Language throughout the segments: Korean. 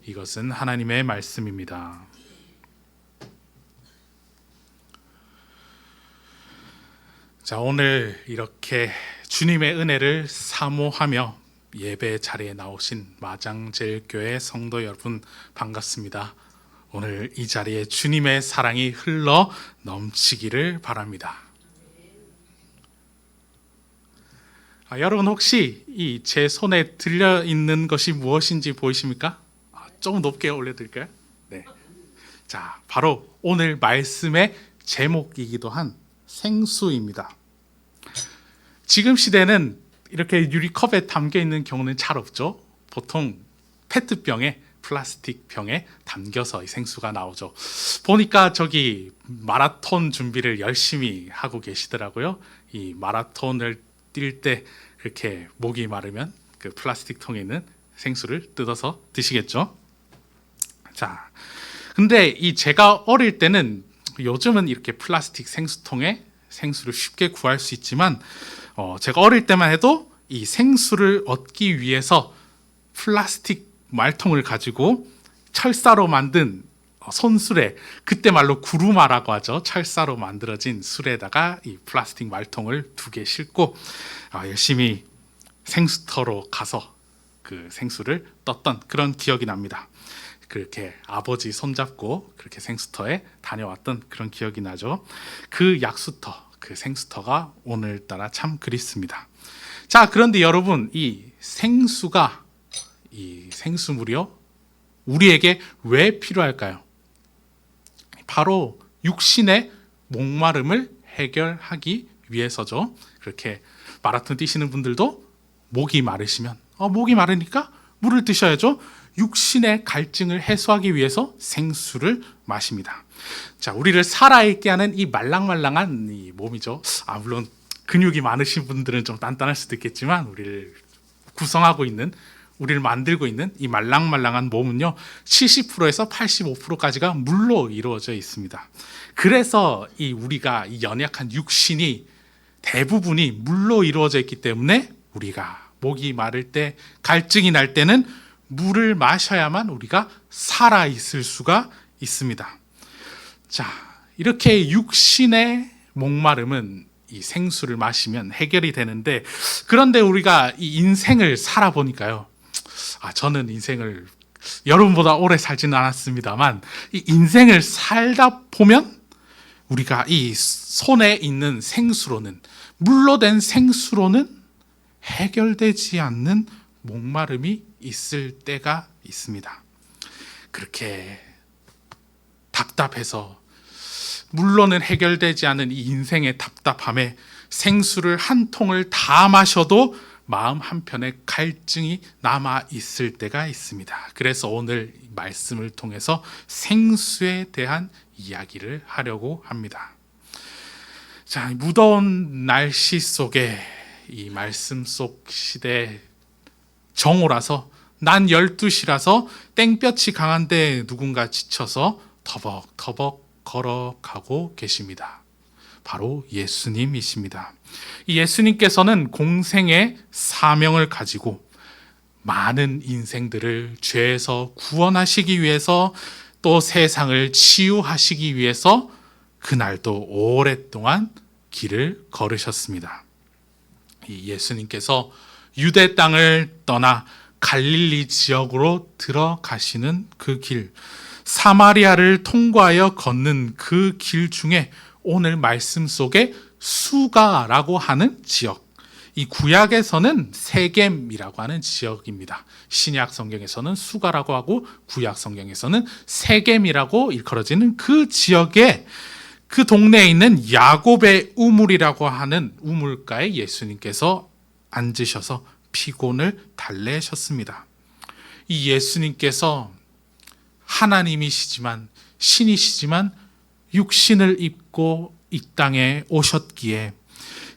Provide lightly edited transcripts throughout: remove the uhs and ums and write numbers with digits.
이것은 하나님의 말씀입니다. 자, 오늘 이렇게 주님의 은혜를 사모하며 예배 자리에 나오신 마장제일교회 성도 여러분 반갑습니다. 오늘 이 자리에 주님의 사랑이 흘러 넘치기를 바랍니다. 여러분 혹시 이 제 손에 들려 있는 것이 무엇인지 보이십니까? 조금 높게 올려드릴까요? 네. 자, 바로 오늘 말씀의 제목이기도 한 생수입니다. 지금 시대는 이렇게 유리컵에 담겨 있는 경우는 잘 없죠. 보통 페트병에, 플라스틱 병에 담겨서 이 생수가 나오죠. 보니까 저기 마라톤 준비를 열심히 하고 계시더라고요. 이 마라톤을 뛸 때 그렇게 목이 마르면 그 플라스틱 통에 있는 생수를 뜯어서 드시겠죠. 자, 근데 이 제가 어릴 때는, 요즘은 이렇게 플라스틱 생수통에 생수를 쉽게 구할 수 있지만 제가 어릴 때만 해도 이 생수를 얻기 위해서 플라스틱 말통을 가지고 철사로 만든 손수레, 그때 말로 구루마라고 하죠. 철사로 만들어진 수레에다가 이 플라스틱 말통을 2개 싣고 열심히 생수터로 가서 그 생수를 떴던 그런 기억이 납니다. 그렇게 아버지 손잡고 그렇게 생수터에 다녀왔던 그런 기억이 나죠. 그 약수터, 그 생수터가 오늘따라 참 그립습니다. 자, 그런데 여러분, 이 생수물이요, 우리에게 왜 필요할까요? 바로 육신의 목마름을 해결하기 위해서죠. 그렇게 마라톤 뛰시는 분들도 목이 마르시면 목이 마르니까 물을 드셔야죠. 육신의 갈증을 해소하기 위해서 생수를 마십니다. 자, 우리를 살아있게 하는 이 말랑말랑한 이 몸이죠. 물론 근육이 많으신 분들은 좀 단단할 수도 있겠지만, 우리를 구성하고 있는, 우리를 만들고 있는 이 말랑말랑한 몸은요, 70%에서 85%까지가 물로 이루어져 있습니다. 그래서 우리가 이 연약한 육신이 대부분이 물로 이루어져 있기 때문에 우리가 목이 마를 때, 갈증이 날 때는 물을 마셔야만 우리가 살아있을 수가 있습니다. 자, 이렇게 육신의 목마름은 이 생수를 마시면 해결이 되는데, 그런데 우리가 이 인생을 살아보니까요, 저는 인생을 여러분보다 오래 살지는 않았습니다만, 이 인생을 살다 보면 우리가 이 손에 있는 생수로는, 물로 된 생수로는 해결되지 않는 목마름이 있을 때가 있습니다. 그렇게 답답해서 물로는 해결되지 않은 이 인생의 답답함에 생수를 한 통을 다 마셔도 마음 한편에 갈증이 남아 있을 때가 있습니다. 그래서 오늘 말씀을 통해서 생수에 대한 이야기를 하려고 합니다. 자, 무더운 날씨 속에 이 말씀 속 시대 정오라서, 난 12시라서 땡볕이 강한데 누군가 지쳐서 터벅터벅 걸어가고 계십니다. 바로 예수님이십니다. 이 예수님께서는 공생의 사명을 가지고 많은 인생들을 죄에서 구원하시기 위해서, 또 세상을 치유하시기 위해서 그날도 오랫동안 길을 걸으셨습니다. 이 예수님께서 유대 땅을 떠나 갈릴리 지역으로 들어가시는 그 길, 사마리아를 통과하여 걷는 그 길 중에 오늘 말씀 속에 수가라고 하는 지역, 이 구약에서는 세겜이라고 하는 지역입니다. 신약 성경에서는 수가라고 하고 구약 성경에서는 세겜이라고 일컬어지는 그 지역에, 그 동네에 있는 야곱의 우물이라고 하는 우물가에 예수님께서 앉으셔서 피곤을 달래셨습니다. 이 예수님께서 하나님이시지만, 신이시지만 육신을 입고 이 땅에 오셨기에,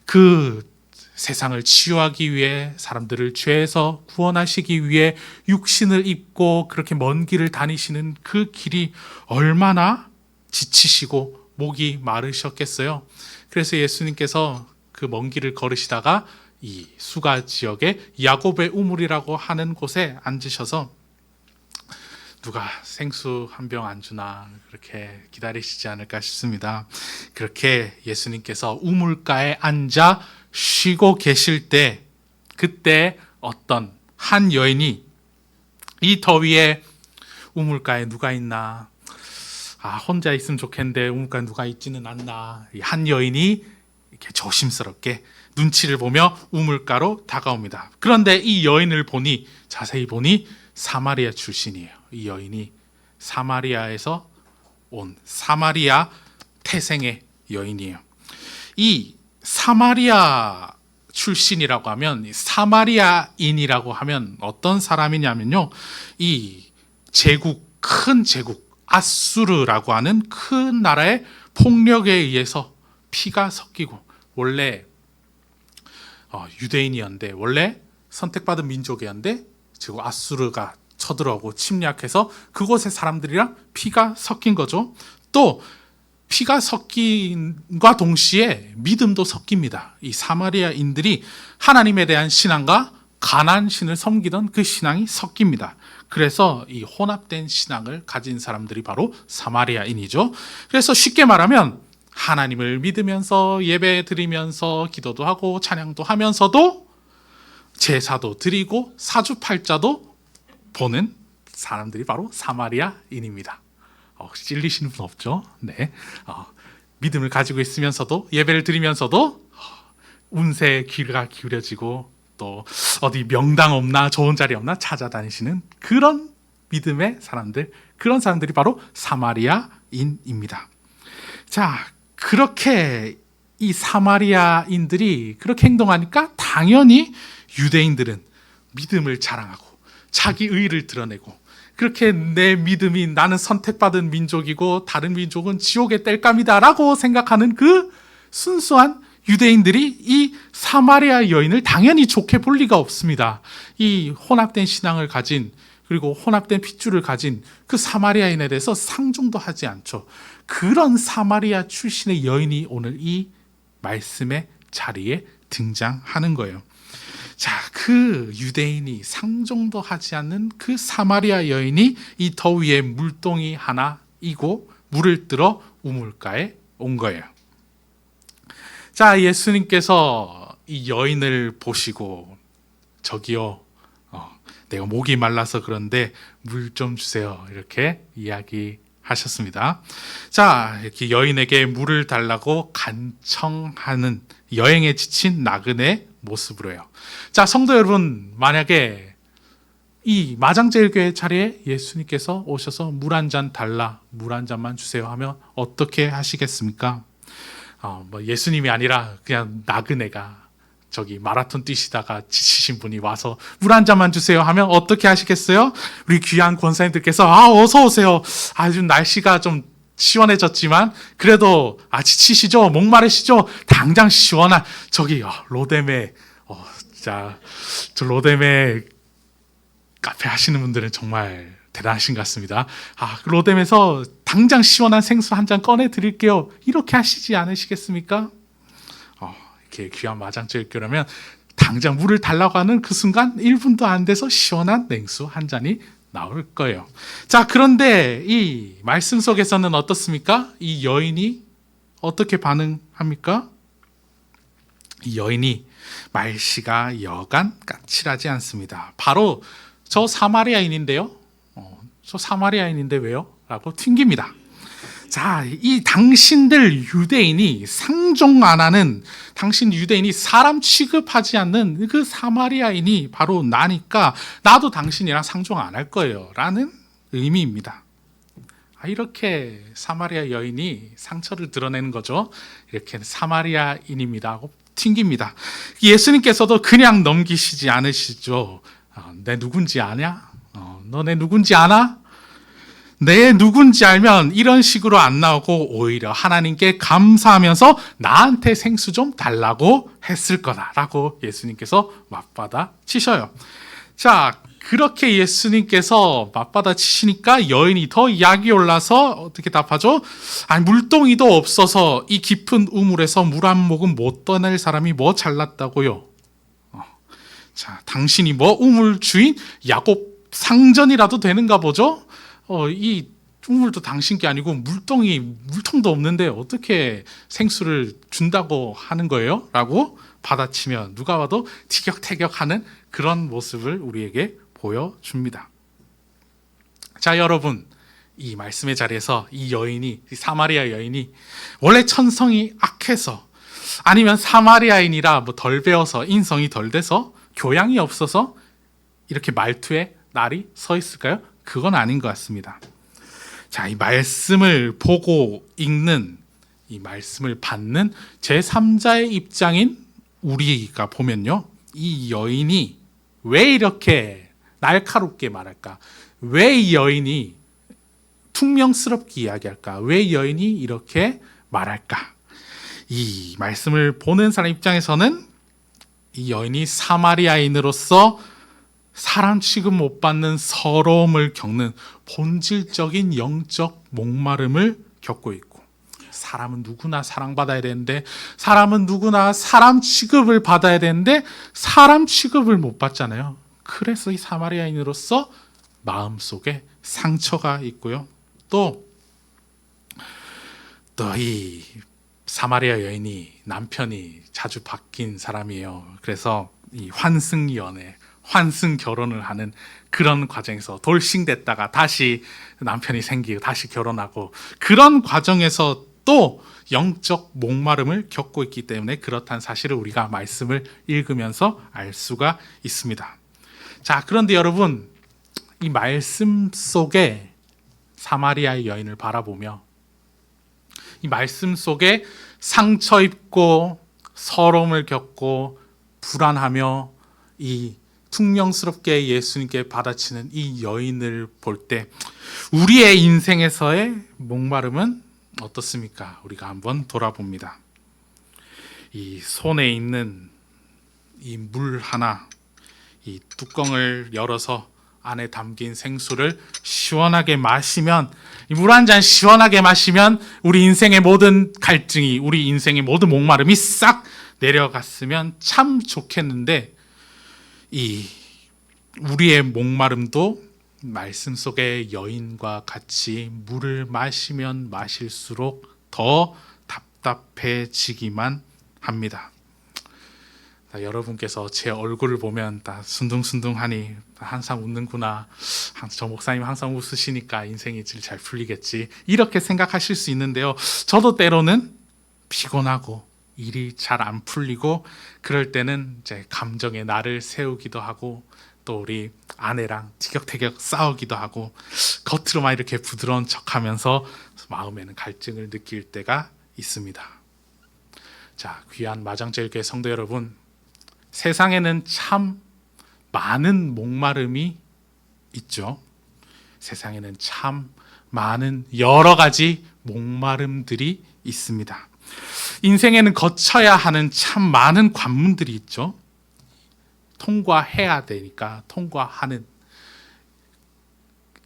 그 세상을 치유하기 위해, 사람들을 죄에서 구원하시기 위해 육신을 입고 그렇게 먼 길을 다니시는 그 길이 얼마나 지치시고 목이 마르셨겠어요. 그래서 예수님께서 그 먼 길을 걸으시다가 이 수가 지역의 야곱의 우물이라고 하는 곳에 앉으셔서 누가 생수 한 병 안 주나 그렇게 기다리시지 않을까 싶습니다. 그렇게 예수님께서 우물가에 앉아 쉬고 계실 때, 그때 어떤 한 여인이 이 더위에 우물가에 누가 있나, 혼자 있으면 좋겠는데 우물가에 누가 있지는 않나, 한 여인이 이렇게 조심스럽게 눈치를 보며 우물가로 다가옵니다. 그런데 이 여인을 보니, 자세히 보니 사마리아 출신이에요. 이 여인이 사마리아에서 온 사마리아 태생의 여인이에요. 이 사마리아 출신이라고 하면, 사마리아인이라고 하면 어떤 사람이냐면요, 이 제국, 큰 제국 아수르라고 하는 큰 나라의 폭력에 의해서 피가 섞이고, 원래 유대인이었는데, 원래 선택받은 민족이었는데 지금 아수르가 쳐들어오고 침략해서 그곳의 사람들이랑 피가 섞인 거죠. 또 피가 섞인과 동시에 믿음도 섞입니다. 이 사마리아인들이 하나님에 대한 신앙과 가나안 신을 섬기던 그 신앙이 섞입니다. 그래서 이 혼합된 신앙을 가진 사람들이 바로 사마리아인이죠. 그래서 쉽게 말하면 하나님을 믿으면서 예배 드리면서 기도도 하고 찬양도 하면서도 제사도 드리고 사주팔자도 보는 사람들이 바로 사마리아인입니다. 혹시 찔리시는 분 없죠? 네. 믿음을 가지고 있으면서도, 예배를 드리면서도 운세에 귀가 기울여지고, 또 어디 명당 없나, 좋은 자리 없나 찾아다니시는 그런 믿음의 사람들, 그런 사람들이 바로 사마리아인입니다. 자, 그렇게 이 사마리아인들이 그렇게 행동하니까 당연히 유대인들은 믿음을 자랑하고 자기 의의를 드러내고, 그렇게 내 믿음이, 나는 선택받은 민족이고 다른 민족은 지옥의 땔감이다 라고 생각하는 그 순수한 유대인들이 이 사마리아 여인을 당연히 좋게 볼 리가 없습니다. 이 혼합된 신앙을 가진, 그리고 혼합된 핏줄을 가진 그 사마리아인에 대해서 상종도 하지 않죠. 그런 사마리아 출신의 여인이 오늘 이 말씀의 자리에 등장하는 거예요. 자, 그 유대인이 상종도 하지 않는 그 사마리아 여인이 이 더위에 물동이 하나 이고 물을 들어 우물가에 온 거예요. 자, 예수님께서 이 여인을 보시고, 저기요, 내가 목이 말라서 그런데 물 좀 주세요, 이렇게 이야기하셨습니다. 자, 이렇게 여인에게 물을 달라고 간청하는 여행에 지친 나그네 모습으로요. 자, 성도 여러분, 만약에 이 마장제일교회 자리에 예수님께서 오셔서 물 한 잔 달라, 물 한 잔만 주세요 하면 어떻게 하시겠습니까? 예수님이 아니라 그냥 나그네가, 저기 마라톤 뛰시다가 지치신 분이 와서 물 한 잔만 주세요 하면 어떻게 하시겠어요? 우리 귀한 권사님들께서 어서 오세요. 좀 날씨가 좀 시원해졌지만 그래도 지치시죠? 목마르시죠? 당장 시원한 저기 로뎀에 진짜 저 로뎀에 카페 하시는 분들은 정말 대단하신 것 같습니다. 그 로뎀에서 당장 시원한 생수 한 잔 꺼내 드릴게요. 이렇게 하시지 않으시겠습니까? 이렇게 귀한 마장제일교라면 당장 물을 달라고 하는 그 순간 1분도 안 돼서 시원한 냉수 한 잔이 나올 거예요. 자, 그런데 이 말씀 속에서는 어떻습니까? 이 여인이 어떻게 반응합니까? 이 여인이 말씨가 여간 까칠하지 않습니다. 바로 저 사마리아인인데요. 저 사마리아인인데 왜요? 라고 튕깁니다. 자, 이 당신들 유대인이 상종 안 하는, 당신 유대인이 사람 취급하지 않는 그 사마리아인이 바로 나니까 나도 당신이랑 상종 안 할 거예요 라는 의미입니다. 이렇게 사마리아 여인이 상처를 드러내는 거죠. 이렇게 사마리아인입니다 하고 튕깁니다. 예수님께서도 그냥 넘기시지 않으시죠. 내 누군지 아냐? 너 내 누군지 아나? 내 누군지 알면 이런 식으로 안 나오고 오히려 하나님께 감사하면서 나한테 생수 좀 달라고 했을 거다라고 예수님께서 맞받아 치셔요. 자, 그렇게 예수님께서 맞받아 치시니까 여인이 더 약이 올라서 어떻게 답하죠? 물동이도 없어서 이 깊은 우물에서 물 한 모금 못 떠낼 사람이 뭐 잘났다고요? 자, 당신이 뭐 우물 주인 야곱 상전이라도 되는가 보죠? 이 우물도 당신 게 아니고 물통도 없는데 어떻게 생수를 준다고 하는 거예요? 라고 받아치며 누가 봐도 티격태격하는 그런 모습을 우리에게 보여줍니다. 자, 여러분, 이 말씀의 자리에서 이 사마리아 여인이 원래 천성이 악해서, 아니면 사마리아인이라 덜 배워서 인성이 덜 돼서 교양이 없어서 이렇게 말투에 날이 서 있을까요? 그건 아닌 것 같습니다. 자, 이 말씀을 보고 읽는, 이 말씀을 받는 제3자의 입장인 우리가 보면요, 이 여인이 왜 이렇게 날카롭게 말할까? 왜 이 여인이 퉁명스럽게 이야기할까? 왜 이 여인이 이렇게 말할까? 이 말씀을 보는 사람 입장에서는 이 여인이 사마리아인으로서 사람 취급 못 받는 서러움을 겪는 본질적인 영적 목마름을 겪고 있고, 사람은 누구나 사랑받아야 되는데, 사람은 누구나 사람 취급을 받아야 되는데 사람 취급을 못 받잖아요. 그래서 이 사마리아인으로서 마음속에 상처가 있고요. 또 이 사마리아 여인이 남편이 자주 바뀐 사람이에요. 그래서 이 환승 결혼을 하는 그런 과정에서 돌싱됐다가 다시 남편이 생기고 다시 결혼하고, 그런 과정에서 또 영적 목마름을 겪고 있기 때문에 그렇다는 사실을 우리가 말씀을 읽으면서 알 수가 있습니다. 자, 그런데 여러분, 이 말씀 속에 사마리아의 여인을 바라보며, 이 말씀 속에 상처 입고 서러움을 겪고 불안하며 이 퉁명스럽게 예수님께 받아치는 이 여인을 볼 때 우리의 인생에서의 목마름은 어떻습니까? 우리가 한번 돌아봅니다. 이 손에 있는 이 물 하나, 이 뚜껑을 열어서 안에 담긴 생수를 시원하게 마시면, 이 물 한 잔 시원하게 마시면 우리 인생의 모든 갈증이, 우리 인생의 모든 목마름이 싹 내려갔으면 참 좋겠는데, 이 우리의 목마름도 말씀 속의 여인과 같이 물을 마시면 마실수록 더 답답해지기만 합니다. 여러분께서 제 얼굴을 보면 다 순둥순둥하니 항상 웃는구나, 저 목사님 항상 웃으시니까 인생이 잘 풀리겠지, 이렇게 생각하실 수 있는데요, 저도 때로는 피곤하고 일이 잘 안 풀리고 그럴 때는 이제 감정의 날을 세우기도 하고, 또 우리 아내랑 티격태격 싸우기도 하고, 겉으로만 이렇게 부드러운 척하면서 마음에는 갈증을 느낄 때가 있습니다. 자, 귀한 마장제일교회 성도 여러분, 세상에는 참 많은 목마름이 있죠. 세상에는 참 많은 여러 가지 목마름들이 있습니다. 인생에는 거쳐야 하는 참 많은 관문들이 있죠. 통과해야 되니까 통과하는,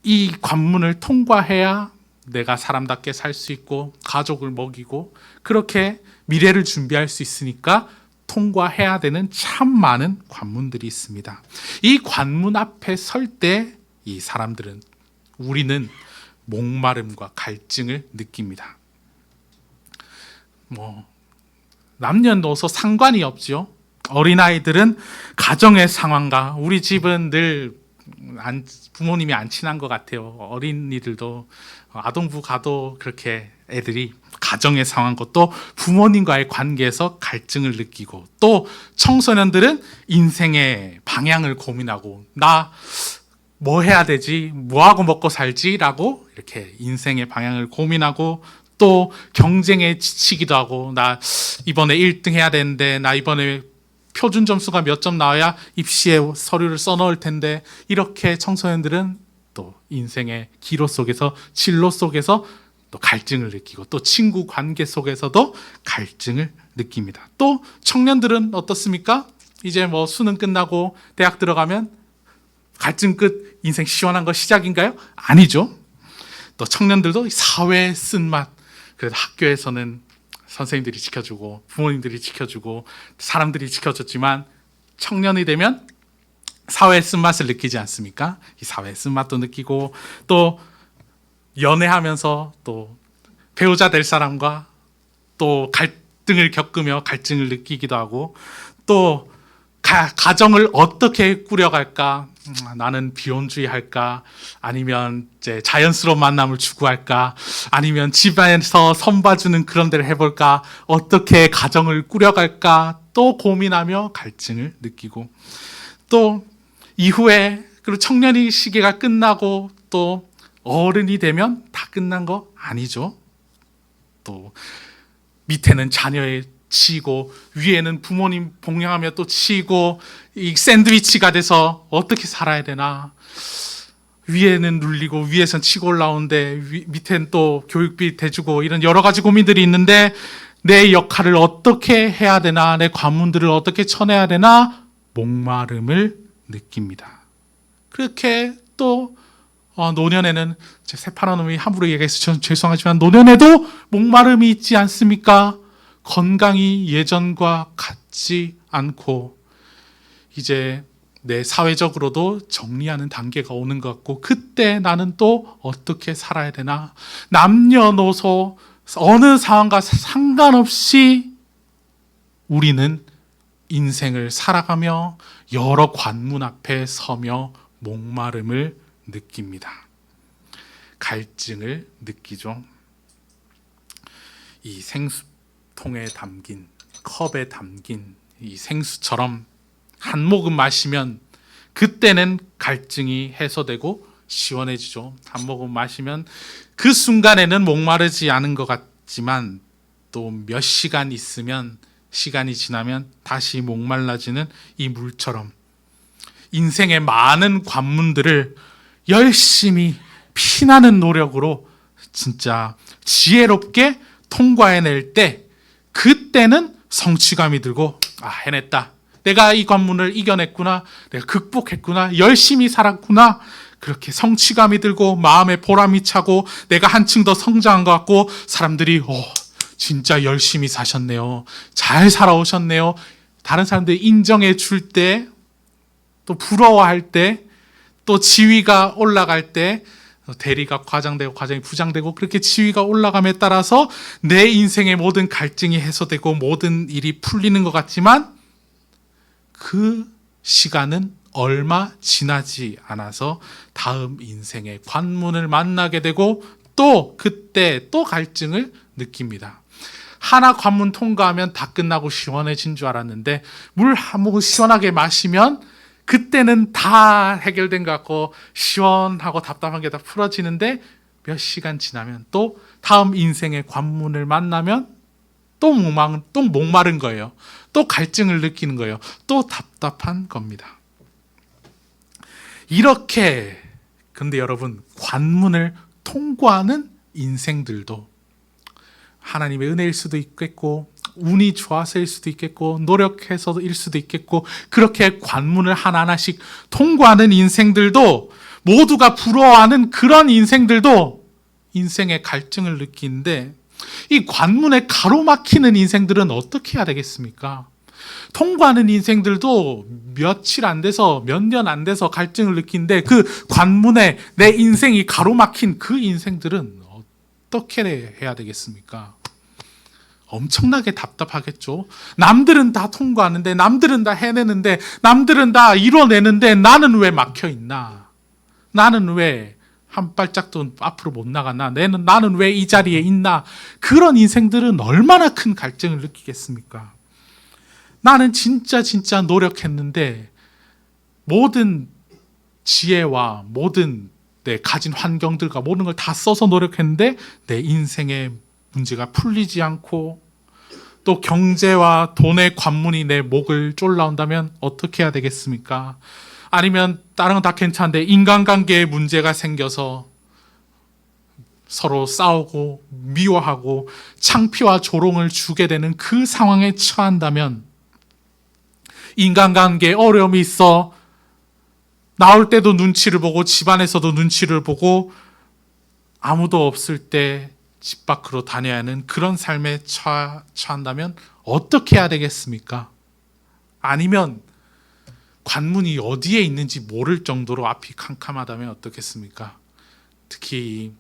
이 관문을 통과해야 내가 사람답게 살 수 있고 가족을 먹이고 그렇게 미래를 준비할 수 있으니까 통과해야 되는 참 많은 관문들이 있습니다. 이 관문 앞에 설 때 이 사람들은, 우리는 목마름과 갈증을 느낍니다. 남녀노소 상관이 없죠. 어린아이들은 가정의 상황과, 우리 집은 늘 부모님이 안 친한 것 같아요. 어린이들도 아동부 가도 그렇게 애들이 가정의 상황과 또 부모님과의 관계에서 갈증을 느끼고, 또 청소년들은 인생의 방향을 고민하고, 나 뭐 해야 되지? 뭐하고 먹고 살지? 라고 이렇게 인생의 방향을 고민하고, 또 경쟁에 지치기도 하고, 나 이번에 1등 해야 되는데, 나 이번에 표준 점수가 몇 점 나와야 입시에 서류를 써넣을 텐데, 이렇게 청소년들은 또 인생의 기로 속에서, 진로 속에서 또 갈증을 느끼고, 또 친구 관계 속에서도 갈증을 느낍니다. 또 청년들은 어떻습니까? 이제 수능 끝나고 대학 들어가면 갈증 끝, 인생 시원한 거 시작인가요? 아니죠. 또 청년들도 사회의 쓴맛, 그래서 학교에서는 선생님들이 지켜주고 부모님들이 지켜주고 사람들이 지켜줬지만 청년이 되면 사회의 쓴맛을 느끼지 않습니까? 이 사회의 쓴맛도 느끼고, 또 연애하면서 또 배우자 될 사람과 또 갈등을 겪으며 갈증을 느끼기도 하고, 또 가정을 어떻게 꾸려갈까? 나는 비혼주의 할까? 아니면 이제 자연스러운 만남을 추구할까? 아니면 집안에서 선봐주는 그런 데를 해볼까? 어떻게 가정을 꾸려갈까? 또 고민하며 갈증을 느끼고, 또 이후에 그리고 청년의 시기가 끝나고 또 어른이 되면 다 끝난 거 아니죠. 또 밑에는 자녀에 치이고 위에는 부모님 봉양하며 또 치이고, 이 샌드위치가 돼서 어떻게 살아야 되나, 위에는 눌리고 위에선 치고 올라오는데 밑에는 또 교육비 대주고, 이런 여러 가지 고민들이 있는데 내 역할을 어떻게 해야 되나, 내 관문들을 어떻게 쳐내야 되나 목마름을 느낍니다. 그렇게 또 노년에는, 제 새파란 놈이 함부로 얘기해서 전 죄송하지만 노년에도 목마름이 있지 않습니까? 건강이 예전과 같지 않고 이제 내 사회적으로도 정리하는 단계가 오는 것 같고, 그때 나는 또 어떻게 살아야 되나, 남녀노소 어느 상황과 상관없이 우리는 인생을 살아가며 여러 관문 앞에 서며 목마름을 느낍니다. 갈증을 느끼죠. 이 생수통에 담긴, 컵에 담긴 이 생수처럼 한 모금 마시면 그때는 갈증이 해소되고 시원해지죠. 한 모금 마시면 그 순간에는 목마르지 않은 것 같지만 또 몇 시간 있으면, 시간이 지나면 다시 목말라지는 이 물처럼 인생의 많은 관문들을 열심히 피나는 노력으로 진짜 지혜롭게 통과해낼 때, 그때는 성취감이 들고, 해냈다, 내가 이 관문을 이겨냈구나, 내가 극복했구나, 열심히 살았구나, 그렇게 성취감이 들고 마음에 보람이 차고 내가 한층 더 성장한 것 같고, 사람들이 진짜 열심히 사셨네요, 잘 살아오셨네요, 다른 사람들이 인정해 줄 때, 또 부러워할 때, 또 지위가 올라갈 때, 대리가 과장되고 과장이 부장되고, 그렇게 지위가 올라감에 따라서 내 인생의 모든 갈증이 해소되고 모든 일이 풀리는 것 같지만, 그 시간은 얼마 지나지 않아서 다음 인생의 관문을 만나게 되고 또 그때 또 갈증을 느낍니다. 하나 관문 통과하면 다 끝나고 시원해진 줄 알았는데, 물 한 모금 시원하게 마시면 그때는 다 해결된 것 같고 시원하고 답답한 게 다 풀어지는데, 몇 시간 지나면 또 다음 인생의 관문을 만나면 또 목마른 거예요. 또 갈증을 느끼는 거예요. 또 답답한 겁니다. 이렇게, 근데 여러분, 관문을 통과하는 인생들도 하나님의 은혜일 수도 있겠고, 운이 좋아서일 수도 있겠고, 노력해서일 수도 있겠고, 그렇게 관문을 하나하나씩 통과하는 인생들도, 모두가 부러워하는 그런 인생들도 인생의 갈증을 느끼는데, 이 관문에 가로막히는 인생들은 어떻게 해야 되겠습니까? 통과하는 인생들도 며칠 안 돼서, 몇 년 안 돼서 갈증을 느끼는데, 그 관문에 내 인생이 가로막힌 그 인생들은 어떻게 해야 되겠습니까? 엄청나게 답답하겠죠. 남들은 다 통과하는데, 남들은 다 해내는데, 남들은 다 이뤄내는데 나는 왜 막혀 있나? 나는 왜 한 발짝도 앞으로 못 나가나? 나는 왜 이 자리에 있나? 그런 인생들은 얼마나 큰 갈증을 느끼겠습니까? 나는 진짜 노력했는데, 모든 지혜와 모든 내 가진 환경들과 모든 걸 다 써서 노력했는데 내 인생의 문제가 풀리지 않고, 또 경제와 돈의 관문이 내 목을 쫄라온다면 어떻게 해야 되겠습니까? 아니면 다른 건 다 괜찮은데 인간관계에 문제가 생겨서 서로 싸우고 미워하고 창피와 조롱을 주게 되는 그 상황에 처한다면, 인간관계에 어려움이 있어 나올 때도 눈치를 보고 집안에서도 눈치를 보고 아무도 없을 때 집 밖으로 다녀야 하는 그런 삶에 처한다면 어떻게 해야 되겠습니까? 아니면 관문이 어디에 있는지 모를 정도로 앞이 캄캄하다면 어떻겠습니까? 특히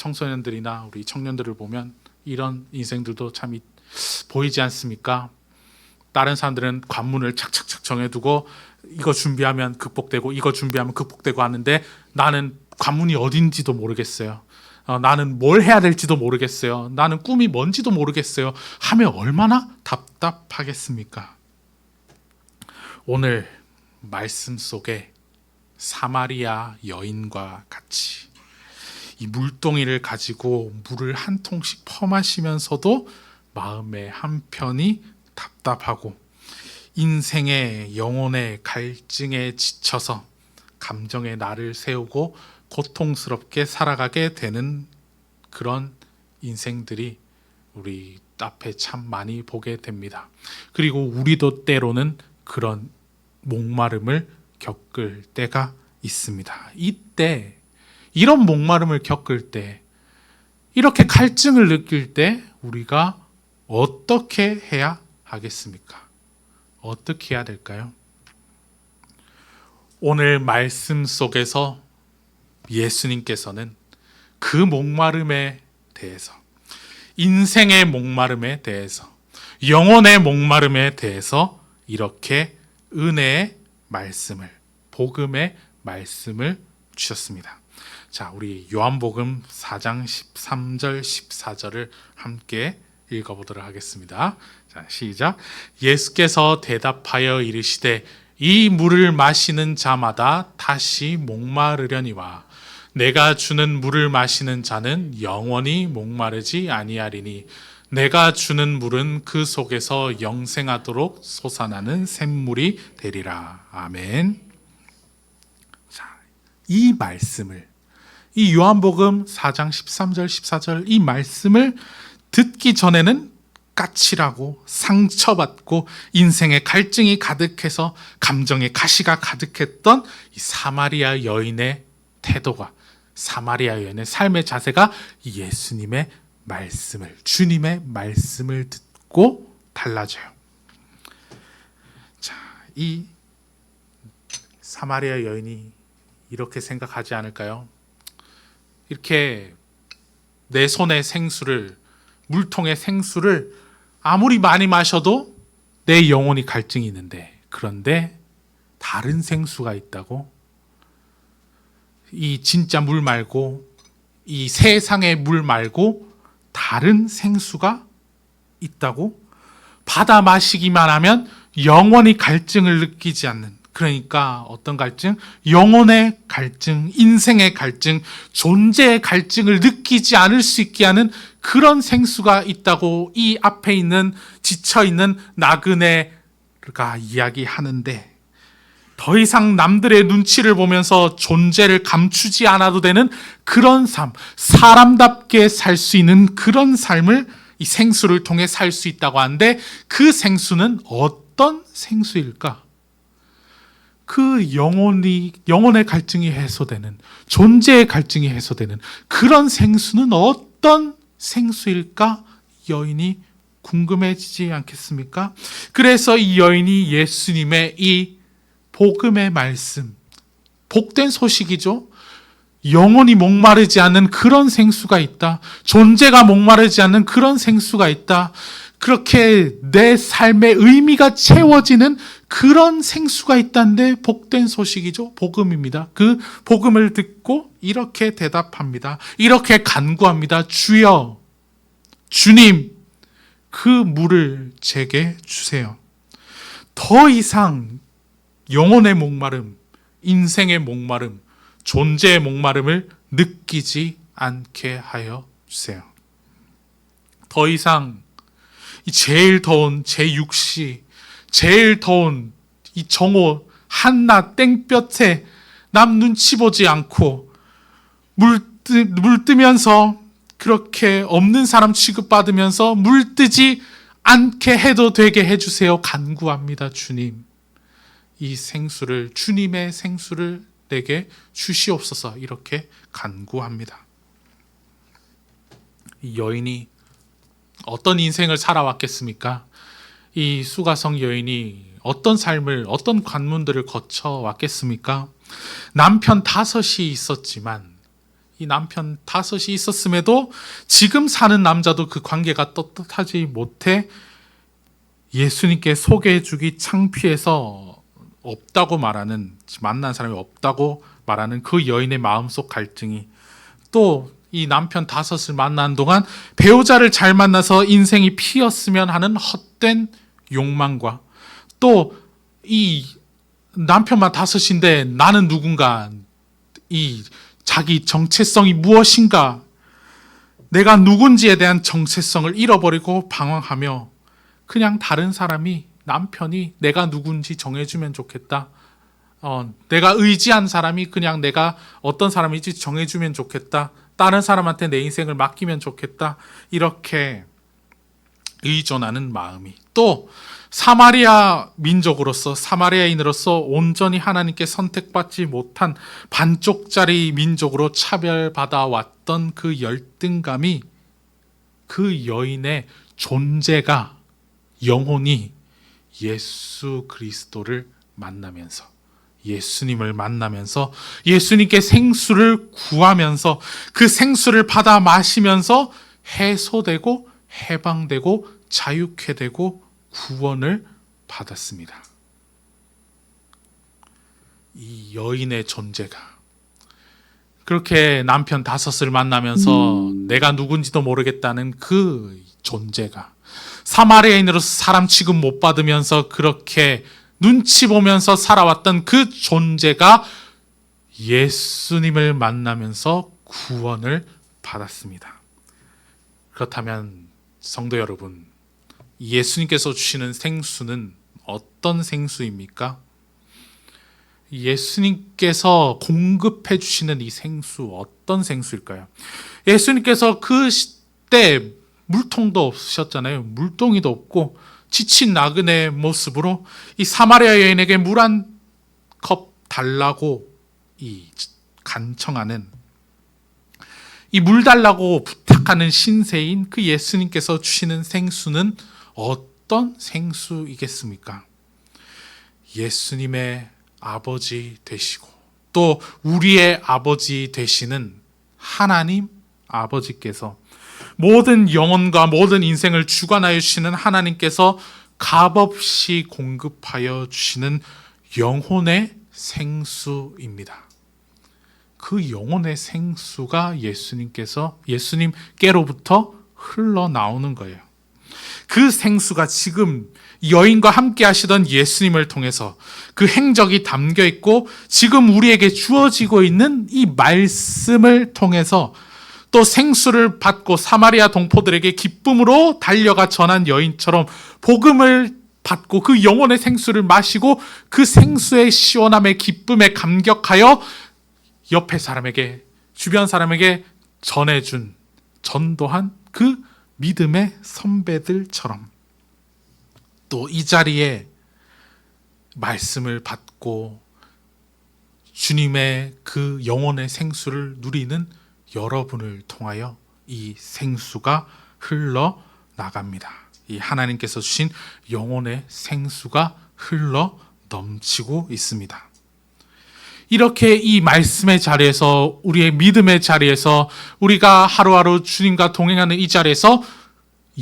청소년들이나 우리 청년들을 보면 이런 인생들도 참 보이지 않습니까? 다른 사람들은 관문을 착착착 정해두고 이거 준비하면 극복되고 이거 준비하면 극복되고 하는데 나는 관문이 어딘지도 모르겠어요. 나는 뭘 해야 될지도 모르겠어요. 나는 꿈이 뭔지도 모르겠어요. 하면 얼마나 답답하겠습니까? 오늘 말씀 속에 사마리아 여인과 같이 이 물동이를 가지고 물을 한 통씩 퍼마시면서도 마음의 한편이 답답하고 인생의 영혼의 갈증에 지쳐서 감정의 날을 세우고 고통스럽게 살아가게 되는 그런 인생들이 우리 앞에 참 많이 보게 됩니다. 그리고 우리도 때로는 그런 목마름을 겪을 때가 있습니다. 이때 이런 목마름을 겪을 때 이렇게 갈증을 느낄 때 우리가 어떻게 해야 하겠습니까? 어떻게 해야 될까요? 오늘 말씀 속에서 예수님께서는 그 목마름에 대해서, 인생의 목마름에 대해서, 영혼의 목마름에 대해서 이렇게 은혜의 말씀을, 복음의 말씀을 주셨습니다. 자, 우리 요한복음 4장 13절 14절을 함께 읽어보도록 하겠습니다. 자, 시작. 예수께서 대답하여 이르시되 이 물을 마시는 자마다 다시 목마르려니와 내가 주는 물을 마시는 자는 영원히 목마르지 아니하리니 내가 주는 물은 그 속에서 영생하도록 솟아나는 샘물이 되리라. 아멘. 자, 이 말씀을, 이 요한복음 4장 13절 14절 이 말씀을 듣기 전에는 까칠하고 상처받고 인생의 갈증이 가득해서 감정의 가시가 가득했던 이 사마리아 여인의 태도가, 사마리아 여인의 삶의 자세가 예수님의 말씀을, 주님의 말씀을 듣고 달라져요. 자, 이 사마리아 여인이 이렇게 생각하지 않을까요? 이렇게 내 손에 생수를, 물통에 생수를 아무리 많이 마셔도 내 영혼이 갈증이 있는데, 그런데 다른 생수가 있다고? 이 진짜 물 말고, 이 세상의 물 말고 다른 생수가 있다고? 받아 마시기만 하면 영원히 갈증을 느끼지 않는, 그러니까 어떤 갈증? 영혼의 갈증, 인생의 갈증, 존재의 갈증을 느끼지 않을 수 있게 하는 그런 생수가 있다고 이 앞에 있는 지쳐있는 나그네가 이야기하는데, 더 이상 남들의 눈치를 보면서 존재를 감추지 않아도 되는 그런 삶, 사람답게 살 수 있는 그런 삶을 이 생수를 통해 살 수 있다고 하는데, 그 생수는 어떤 생수일까? 그 영혼의 갈증이 해소되는, 존재의 갈증이 해소되는 그런 생수는 어떤 생수일까? 여인이 궁금해지지 않겠습니까? 그래서 이 여인이 예수님의 이 복음의 말씀, 복된 소식이죠. 영혼이 목마르지 않는 그런 생수가 있다. 존재가 목마르지 않는 그런 생수가 있다. 그렇게 내 삶의 의미가 채워지는 그런 생수가 있다는데 복된 소식이죠. 복음입니다. 그 복음을 듣고 이렇게 대답합니다. 이렇게 간구합니다. 주여, 주님, 그 물을 제게 주세요. 더 이상 영혼의 목마름, 인생의 목마름, 존재의 목마름을 느끼지 않게 하여 주세요. 더 이상 이 제일 더운 제6시, 제일 더운 이 정오 한낮 땡볕에 남 눈치 보지 않고 물 뜨면서 그렇게 없는 사람 취급받으면서 물 뜨지 않게 해도 되게 해주세요. 간구합니다. 주님, 이 생수를, 주님의 생수를 내게 주시옵소서. 이렇게 간구합니다. 이 여인이 어떤 인생을 살아왔겠습니까? 이 수가성 여인이 어떤 삶을, 어떤 관문들을 거쳐왔겠습니까? 남편 5이 있었지만 이 남편 5이 있었음에도 지금 사는 남자도 그 관계가 떳떳하지 못해 예수님께 소개해주기 창피해서 없다고 말하는, 만난 사람이 없다고 말하는 그 여인의 마음속 갈등이, 또 이 남편 5을 만나는 동안 배우자를 잘 만나서 인생이 피었으면 하는 헛된 욕망과, 또 이 남편만 5인데 나는 누군가, 이 자기 정체성이 무엇인가, 내가 누군지에 대한 정체성을 잃어버리고 방황하며 그냥 다른 사람이, 남편이 내가 누군지 정해주면 좋겠다. 내가 의지한 사람이 그냥 내가 어떤 사람인지 정해주면 좋겠다. 다른 사람한테 내 인생을 맡기면 좋겠다. 이렇게 의존하는 마음이, 또 사마리아 민족으로서, 사마리아인으로서 온전히 하나님께 선택받지 못한 반쪽짜리 민족으로 차별받아 왔던 그 열등감이, 그 여인의 존재가, 영혼이 예수 그리스도를 만나면서, 예수님을 만나면서, 예수님께 생수를 구하면서 그 생수를 받아 마시면서 해소되고 해방되고 자유케 되고 구원을 받았습니다. 이 여인의 존재가, 그렇게 남편 5을 만나면서 내가 누군지도 모르겠다는 그 존재가, 사마리아인으로서 사람 취급 못 받으면서 그렇게 눈치 보면서 살아왔던 그 존재가 예수님을 만나면서 구원을 받았습니다. 그렇다면 성도 여러분, 예수님께서 주시는 생수는 어떤 생수입니까? 예수님께서 공급해 주시는 이 생수, 어떤 생수일까요? 예수님께서 그 시대 물통도 없으셨잖아요. 물동이도 없고 지친 나그네의 모습으로 이 사마리아 여인에게 물 한 컵 달라고 이 간청하는, 이 물 달라고 부탁하는 신세인 그 예수님께서 주시는 생수는 어떤 생수이겠습니까? 예수님의 아버지 되시고 또 우리의 아버지 되시는 하나님 아버지께서, 모든 영혼과 모든 인생을 주관하여 주시는 하나님께서 값없이 공급하여 주시는 영혼의 생수입니다. 그 영혼의 생수가 예수님께로부터 흘러나오는 거예요. 그 생수가 지금 여인과 함께 하시던 예수님을 통해서 그 행적이 담겨 있고, 지금 우리에게 주어지고 있는 이 말씀을 통해서, 또 생수를 받고 사마리아 동포들에게 기쁨으로 달려가 전한 여인처럼 복음을 받고 그 영혼의 생수를 마시고 그 생수의 시원함에 기쁨에 감격하여 옆에 사람에게, 주변 사람에게 전도한 그 믿음의 선배들처럼, 또 이 자리에 말씀을 받고 주님의 그 영혼의 생수를 누리는 여러분을 통하여 이 생수가 흘러나갑니다. 이 하나님께서 주신 영혼의 생수가 흘러 넘치고 있습니다. 이렇게 이 말씀의 자리에서, 우리의 믿음의 자리에서, 우리가 하루하루 주님과 동행하는 이 자리에서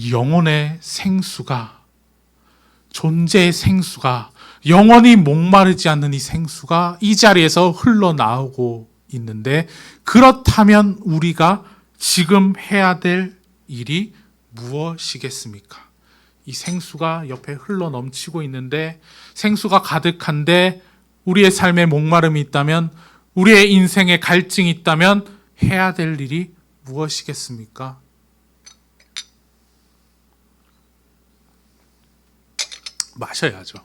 영혼의 생수가, 존재의 생수가, 영원히 목마르지 않는 이 생수가 이 자리에서 흘러나오고 있는데, 그렇다면 우리가 지금 해야 될 일이 무엇이겠습니까? 이 생수가 옆에 흘러 넘치고 있는데, 생수가 가득한데 우리의 삶에 목마름이 있다면, 우리의 인생에 갈증이 있다면 해야 될 일이 무엇이겠습니까? 마셔야죠.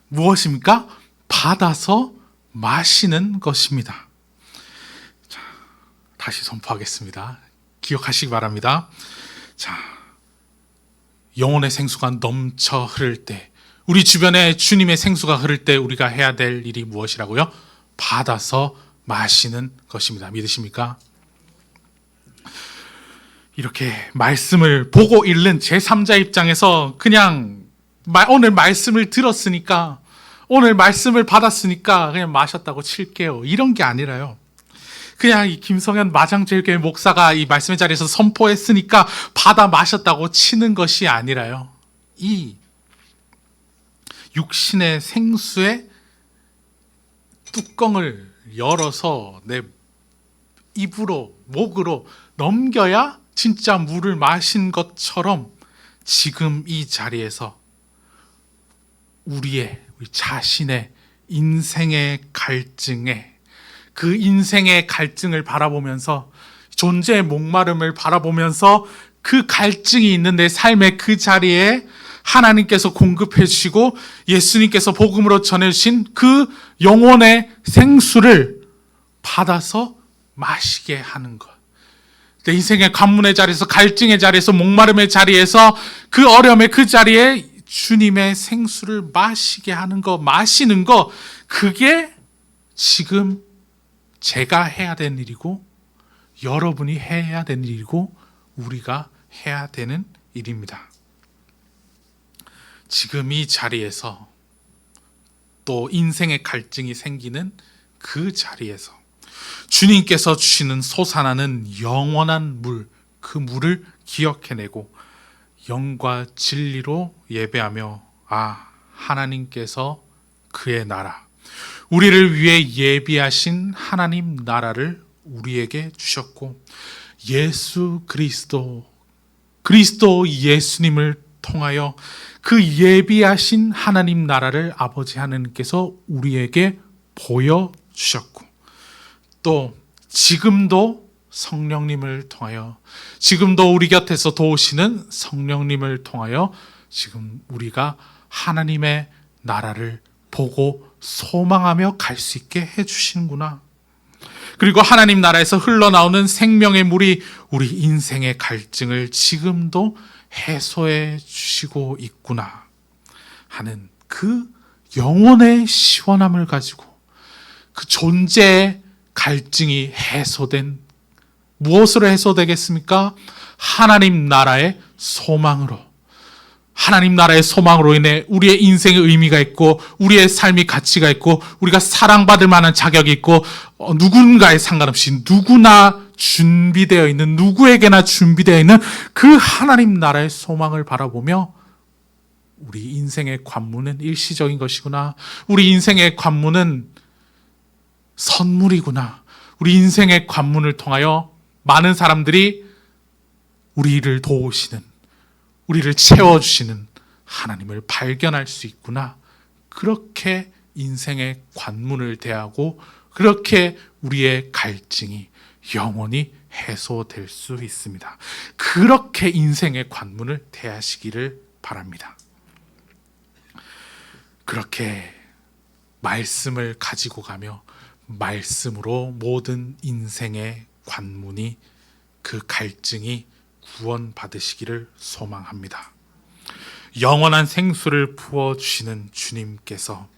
무엇입니까? 받아서 마시는 것입니다. 자, 다시 선포하겠습니다. 기억하시기 바랍니다. 자, 영혼의 생수가 넘쳐 흐를 때, 우리 주변에 주님의 생수가 흐를 때 우리가 해야 될 일이 무엇이라고요? 받아서 마시는 것입니다. 믿으십니까? 이렇게 말씀을 보고 읽는 제3자 입장에서 그냥 오늘 말씀을 들었으니까 오늘 말씀을 받았으니까 그냥 마셨다고 칠게요. 이런 게 아니라요. 그냥 이 김성현 마장제일교회 목사가 이 말씀의 자리에서 선포했으니까 받아 마셨다고 치는 것이 아니라요. 이 육신의 생수의 뚜껑을 열어서 내 입으로, 목으로 넘겨야 진짜 물을 마신 것처럼 지금 이 자리에서 우리 자신의 인생의 갈증에, 그 인생의 갈증을 바라보면서, 존재의 목마름을 바라보면서 그 갈증이 있는 내 삶의 그 자리에 하나님께서 공급해 주시고 예수님께서 복음으로 전해주신 그 영혼의 생수를 받아서 마시게 하는 것. 내 인생의 관문의 자리에서, 갈증의 자리에서, 목마름의 자리에서, 그 어려움의 그 자리에 주님의 생수를 마시게 하는 것, 마시는 것, 그게 지금 제가 해야 되는 일이고 여러분이 해야 되는 일이고 우리가 해야 되는 일입니다. 지금 이 자리에서 또 인생의 갈증이 생기는 그 자리에서 주님께서 주시는 솟아나는 영원한 물, 그 물을 기억해내고 영과 진리로 예배하며, 하나님께서 그의 나라, 우리를 위해 예비하신 하나님 나라를 우리에게 주셨고 예수 그리스도 예수님을 통하여 그 예비하신 하나님 나라를 아버지 하나님께서 우리에게 보여주셨고, 또 지금도 성령님을 통하여, 지금도 우리 곁에서 도우시는 성령님을 통하여 지금 우리가 하나님의 나라를 보고 소망하며 갈 수 있게 해주시는구나. 그리고 하나님 나라에서 흘러나오는 생명의 물이 우리 인생의 갈증을 지금도 해소해 주시고 있구나 하는 그 영혼의 시원함을 가지고, 그 존재의 갈증이 해소된, 무엇으로 해소되겠습니까? 하나님 나라의 소망으로. 하나님 나라의 소망으로 인해 우리의 인생의 의미가 있고 우리의 삶이 가치가 있고 우리가 사랑받을 만한 자격이 있고, 누군가에 상관없이 누구나 준비되어 있는, 누구에게나 준비되어 있는 그 하나님 나라의 소망을 바라보며 우리 인생의 관문은 일시적인 것이구나, 우리 인생의 관문은 선물이구나, 우리 인생의 관문을 통하여 많은 사람들이 우리를 도우시는, 우리를 채워주시는 하나님을 발견할 수 있구나. 그렇게 인생의 관문을 대하고 그렇게 우리의 갈증이 영원히 해소될 수 있습니다. 그렇게 인생의 관문을 대하시기를 바랍니다. 그렇게 말씀을 가지고 가며 말씀으로 모든 인생의 관문이, 그 갈증이 구원받으시기를 소망합니다. 영원한 생수를 부어주시는 주님께서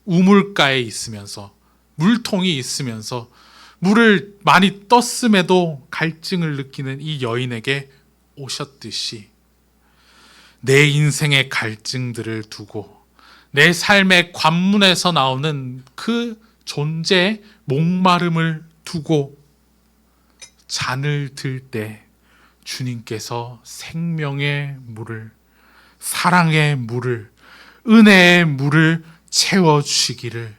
우물가에 있으면서, 물통이 있으면서 물을 많이 떴음에도 갈증을 느끼는 이 여인에게 오셨듯이 내 인생의 갈증들을 두고 내 삶의 관문에서 나오는 그 존재의 목마름을 두고 잔을 들 때 주님께서 생명의 물을, 사랑의 물을, 은혜의 물을 채워주시기를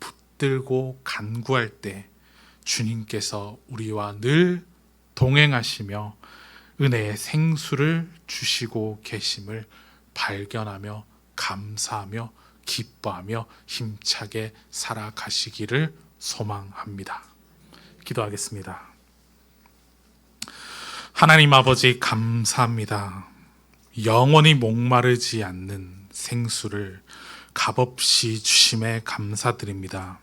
붙들고 간구할 때 주님께서 우리와 늘 동행하시며 은혜의 생수를 주시고 계심을 발견하며 감사하며 기뻐하며 힘차게 살아가시기를 소망합니다. 기도하겠습니다. 하나님 아버지, 감사합니다. 영원히 목마르지 않는 생수를 값없이 주심에 감사드립니다.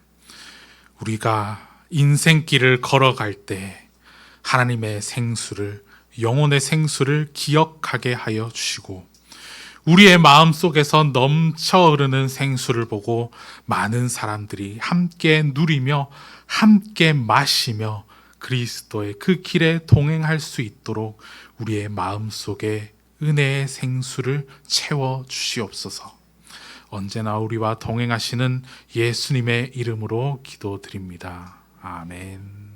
우리가 인생길을 걸어갈 때 하나님의 생수를, 영혼의 생수를 기억하게 하여 주시고 우리의 마음속에서 넘쳐 흐르는 생수를 보고 많은 사람들이 함께 누리며 함께 마시며 그리스도의 그 길에 동행할 수 있도록 우리의 마음속에 은혜의 생수를 채워 주시옵소서. 언제나 우리와 동행하시는 예수님의 이름으로 기도드립니다. 아멘.